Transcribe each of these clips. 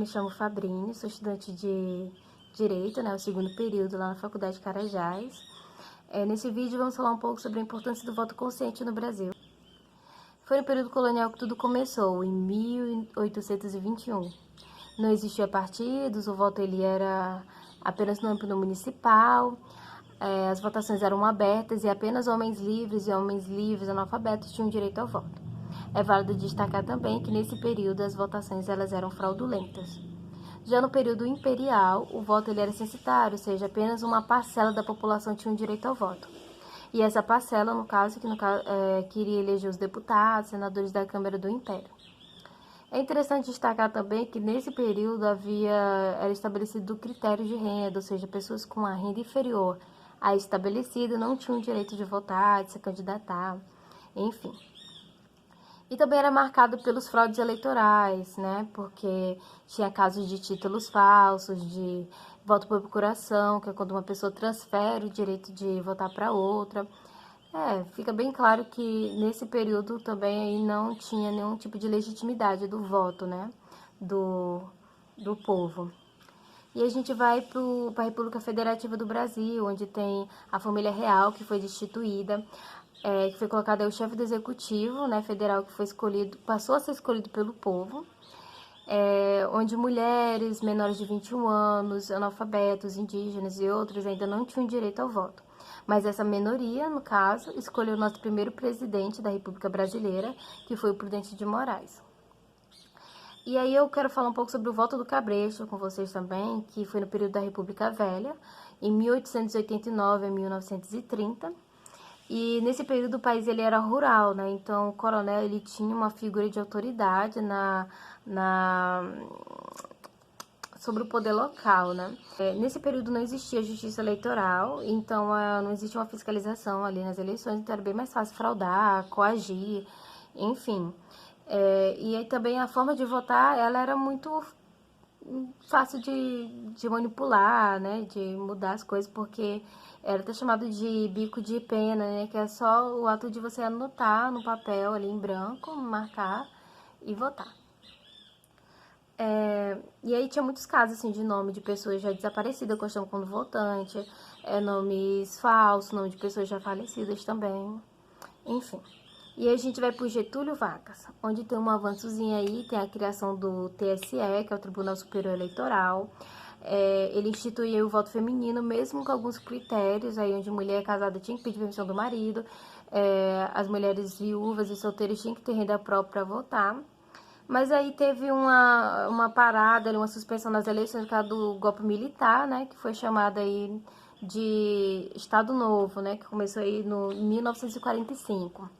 me chamo Fabrini, sou estudante de Direito, né, o segundo período lá na Faculdade de Carajás. Nesse vídeo vamos falar um pouco sobre a importância do voto consciente no Brasil. Foi no período colonial que tudo começou, em 1821. Não existia partidos, o voto ele era apenas no âmbito municipal, as votações eram abertas e apenas homens livres e homens livres analfabetos tinham direito ao voto. É válido destacar também que nesse período as votações elas eram fraudulentas. Já no período imperial, o voto ele era censitário, ou seja, apenas uma parcela da população tinha um direito ao voto. E essa parcela, no caso, queria eleger os deputados, senadores da Câmara do Império. É interessante destacar também que nesse período era estabelecido o critério de renda, ou seja, pessoas com a renda inferior à estabelecida não tinham o direito de votar, de se candidatar, enfim. E também era marcado pelos fraudes eleitorais, né? Porque tinha casos de títulos falsos, de voto por procuração, que é quando uma pessoa transfere o direito de votar para outra. Fica bem claro que nesse período também aí não tinha nenhum tipo de legitimidade do voto, né? Do povo. E a gente vai para a República Federativa do Brasil, onde tem a família real, que foi destituída, que foi colocado aí o chefe do executivo, né, federal, que foi escolhido, passou a ser escolhido pelo povo, onde mulheres menores de 21 anos, analfabetos, indígenas e outros ainda não tinham direito ao voto. Mas essa minoria, no caso, escolheu o nosso primeiro presidente da República Brasileira, que foi o Prudente de Moraes. E aí eu quero falar um pouco sobre o voto do Cabresto com vocês também, que foi no período da República Velha, em 1889 a 1930. E nesse período o país ele era rural, né? Então o coronel ele tinha uma figura de autoridade sobre o poder local, né? Nesse período não existia justiça eleitoral, então não existia uma fiscalização ali nas eleições, então era bem mais fácil fraudar, coagir, enfim. E aí também a forma de votar, ela era muito fácil de manipular, né, de mudar as coisas, porque era até chamado de bico de pena, né, que é só o ato de você anotar no papel ali em branco, marcar e votar. E aí tinha muitos casos assim de nome de pessoas já desaparecidas constando como votante, nomes falsos, nome de pessoas já falecidas também, enfim. E aí a gente vai para o Getúlio Vargas, onde tem um avançozinho aí, tem a criação do TSE, que é o Tribunal Superior Eleitoral. Ele instituiu o voto feminino, mesmo com alguns critérios, aí onde mulher casada tinha que pedir permissão do marido, as mulheres viúvas e solteiras tinham que ter renda própria para votar. Mas aí teve uma parada, uma suspensão nas eleições por causa do golpe militar, né, que foi chamado aí de Estado Novo, né, que começou aí no 1945.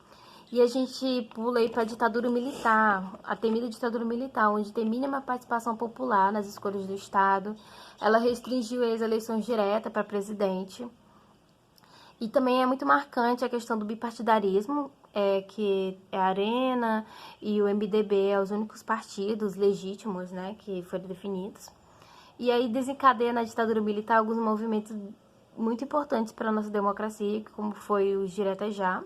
E a gente pula aí para a ditadura militar, a temida ditadura militar, onde tem mínima participação popular nas escolhas do Estado. Ela restringiu as eleições diretas para presidente. E também é muito marcante a questão do bipartidarismo, que a Arena e o MDB são os únicos partidos legítimos, né, que foram definidos. E aí desencadeia na ditadura militar alguns movimentos muito importantes para a nossa democracia, como foi os Diretas Já,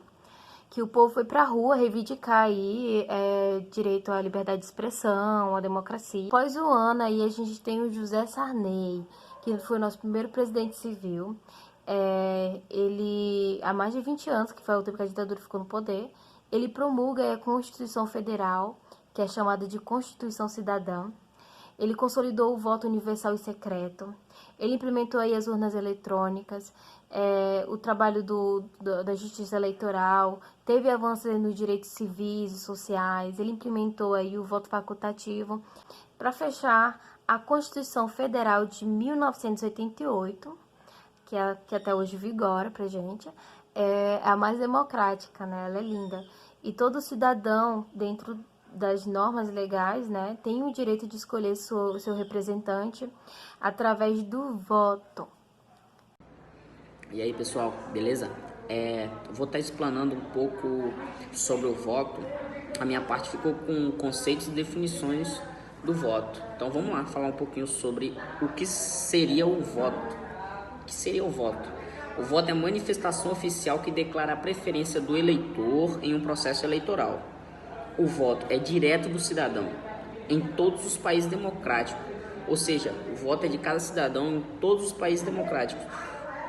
que o povo foi para a rua reivindicar aí direito à liberdade de expressão, à democracia. Após o ano aí a gente tem o José Sarney, que foi o nosso primeiro presidente civil. Ele, há mais de 20 anos, que foi o tempo que a ditadura ficou no poder, ele promulga a Constituição Federal, que é chamada de Constituição Cidadã. Ele consolidou o voto universal e secreto. Ele implementou aí as urnas eletrônicas, o trabalho da justiça eleitoral, teve avanços nos direitos civis e sociais, ele implementou aí o voto facultativo. Para fechar, a Constituição Federal de 1988, que até hoje vigora pra gente, é a mais democrática, né? Ela é linda. E todo cidadão, dentro das normas legais, né, tem o direito de escolher seu representante através do voto. E aí, pessoal, beleza? Vou estar explanando um pouco sobre o voto. A minha parte ficou com conceitos e definições do voto. Então vamos lá falar um pouquinho sobre o que seria o voto. O que seria o voto? O voto é a manifestação oficial que declara a preferência do eleitor em um processo eleitoral. O voto é direto do cidadão em todos os países democráticos. Ou seja, o voto é de cada cidadão em todos os países democráticos,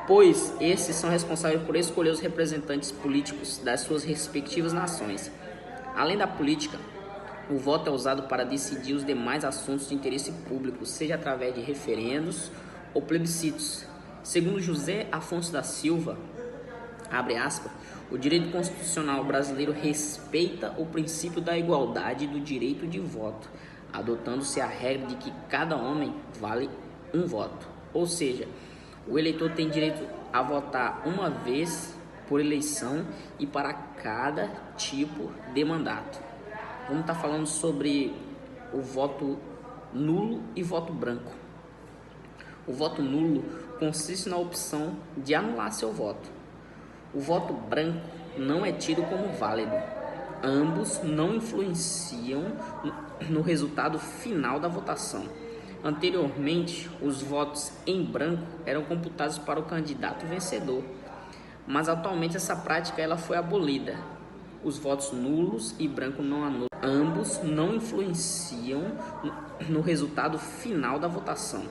pois esses são responsáveis por escolher os representantes políticos das suas respectivas nações. Além da política, o voto é usado para decidir os demais assuntos de interesse público, seja através de referendos ou plebiscitos. Segundo José Afonso da Silva, abre aspas, o direito constitucional brasileiro respeita o princípio da igualdade do direito de voto, adotando-se a regra de que cada homem vale um voto. Ou seja, o eleitor tem direito a votar uma vez por eleição e para cada tipo de mandato. Vamos estar falando sobre o voto nulo e voto branco. O voto nulo consiste na opção de anular seu voto. O voto branco não é tido como válido. Ambos não influenciam no resultado final da votação. Anteriormente, os votos em branco eram computados para o candidato vencedor, mas atualmente essa prática ela foi abolida. Os votos nulos e branco não anulam. Ambos não influenciam no resultado final da votação.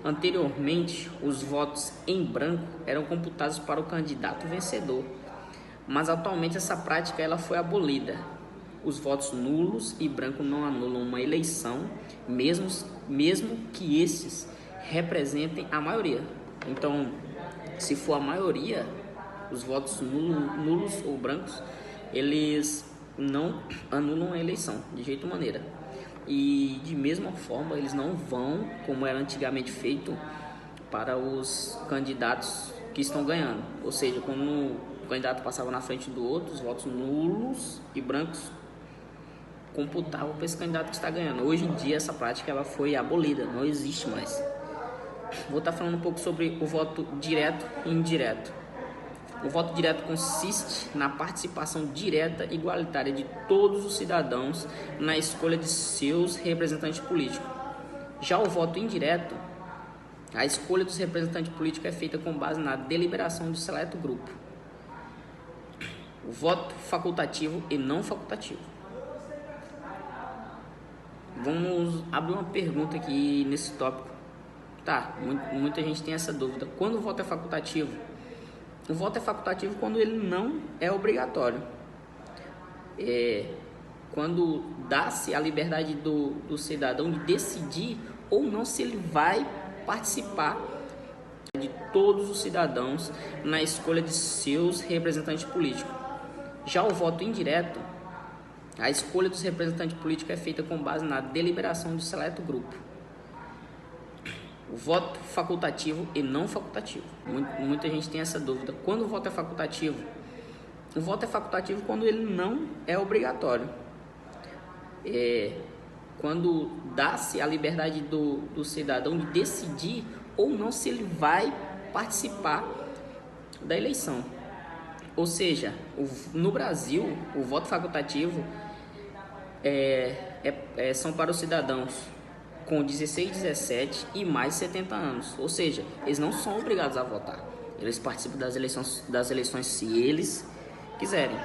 Anteriormente, os votos em branco eram computados para o candidato vencedor, mas atualmente essa prática ela foi abolida. Os votos nulos e branco não anulam uma eleição, mesmo que esses representem a maioria. Então, se for a maioria, os votos nulos ou brancos, eles não anulam a eleição de jeito maneira. E de mesma forma, eles não vão, como era antigamente feito, para os candidatos que estão ganhando. Ou seja, quando o candidato passava na frente do outro, os votos nulos e brancos computavam para esse candidato que está ganhando. Hoje em dia, essa prática ela foi abolida, não existe mais. Vou estar falando um pouco sobre o voto direto e indireto. O voto direto consiste na participação direta e igualitária de todos os cidadãos na escolha de seus representantes políticos. Já o voto indireto, a escolha dos representantes políticos é feita com base na deliberação de seleto grupo. O voto facultativo e não facultativo. Vamos abrir uma pergunta aqui nesse tópico. Tá, muita gente tem essa dúvida. Quando o voto é facultativo? O voto é facultativo quando ele não é obrigatório. Quando dá-se a liberdade do cidadão de decidir ou não se ele vai participar de todos os cidadãos na escolha de seus representantes políticos. Já o voto indireto, a escolha dos representantes políticos é feita com base na deliberação de seleto grupo. O voto facultativo e não facultativo. Muita gente tem essa dúvida. Quando o voto é facultativo? O voto é facultativo quando ele não é obrigatório. Quando dá-se a liberdade do cidadão de decidir ou não se ele vai participar da eleição. Ou seja, no Brasil, o voto facultativo são para os cidadãos com 16, 17 e mais de 70 anos. Ou seja, eles não são obrigados a votar. Eles participam das eleições se eles quiserem.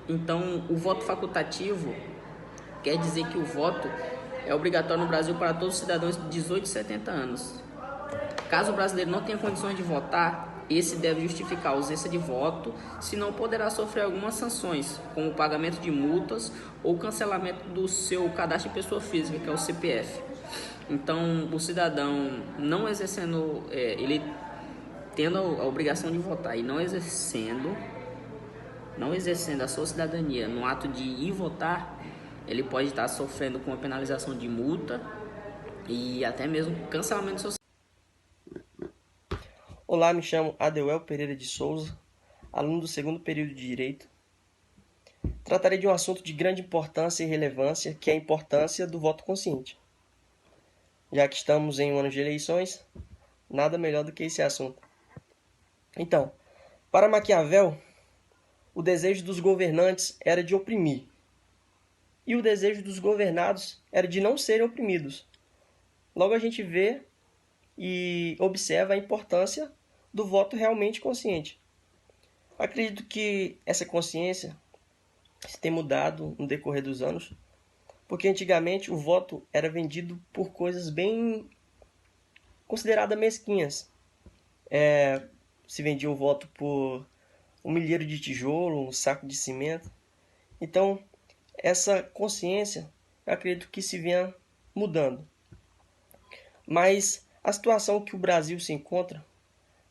Então, o voto facultativo quer dizer que o voto é obrigatório no Brasil para todos os cidadãos de 18 e 70 anos. Caso o brasileiro não tenha condições de votar, esse deve justificar a ausência de voto, senão poderá sofrer algumas sanções, como o pagamento de multas ou cancelamento do seu cadastro de pessoa física, que é o CPF. Então, o cidadão não exercendo, ele tendo a obrigação de votar e não exercendo a sua cidadania no ato de ir votar, ele pode estar sofrendo com a penalização de multa e até mesmo cancelamento social. Olá, me chamo Adeuel Pereira de Souza, aluno do segundo período de Direito. Tratarei de um assunto de grande importância e relevância, que é a importância do voto consciente. Já que estamos em um ano de eleições, nada melhor do que esse assunto. Então, para Maquiavel, o desejo dos governantes era de oprimir, e o desejo dos governados era de não serem oprimidos. Logo a gente vê e observa a importância do voto realmente consciente. Acredito que essa consciência Isso tem mudado no decorrer dos anos, porque antigamente o voto era vendido por coisas bem consideradas mesquinhas. Se vendia o voto por um milheiro de tijolo, um saco de cimento. Então, essa consciência, eu acredito que se venha mudando. Mas a situação que o Brasil se encontra,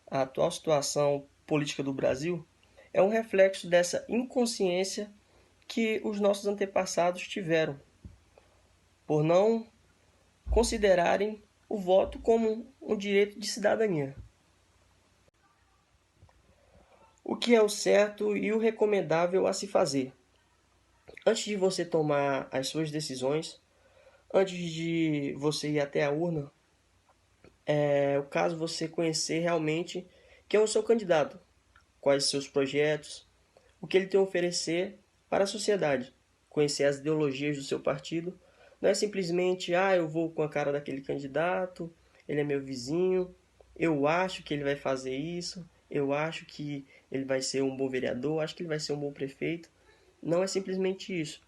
a atual situação política do Brasil, é um reflexo dessa inconsciência que os nossos antepassados tiveram, por não considerarem o voto como um direito de cidadania. O que é o certo e o recomendável a se fazer? Antes de você tomar as suas decisões, antes de você ir até a urna, é o caso você conhecer realmente quem é o seu candidato, quais os seus projetos, o que ele tem a oferecer para a sociedade, conhecer as ideologias do seu partido. Não é simplesmente, eu vou com a cara daquele candidato, ele é meu vizinho, eu acho que ele vai fazer isso, eu acho que ele vai ser um bom vereador, acho que ele vai ser um bom prefeito. Não é simplesmente isso.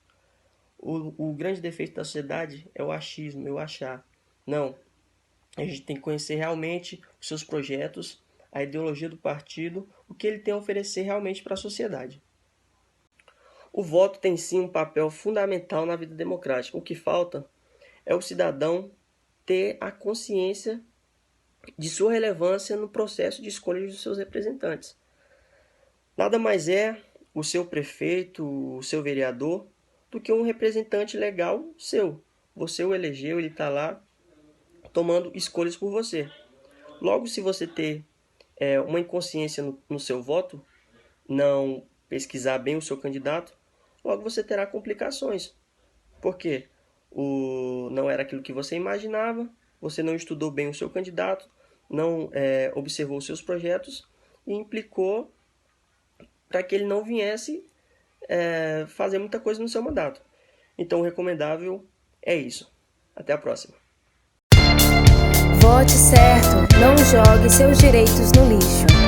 O grande defeito da sociedade é o achismo, é o achar. Não. A gente tem que conhecer realmente os seus projetos, a ideologia do partido, o que ele tem a oferecer realmente para a sociedade. O voto tem sim um papel fundamental na vida democrática. O que falta é o cidadão ter a consciência de sua relevância no processo de escolha dos seus representantes. Nada mais é o seu prefeito, o seu vereador, do que um representante legal seu. Você o elegeu, ele está lá tomando escolhas por você. Logo, se você ter uma inconsciência no seu voto, não pesquisar bem o seu candidato, logo você terá complicações. Por quê? Não era aquilo que você imaginava, você não estudou bem o seu candidato, não observou os seus projetos e implicou para que ele não viesse fazer muita coisa no seu mandato. Então, o recomendável é isso. Até a próxima. Vote certo, não jogue seus direitos no lixo.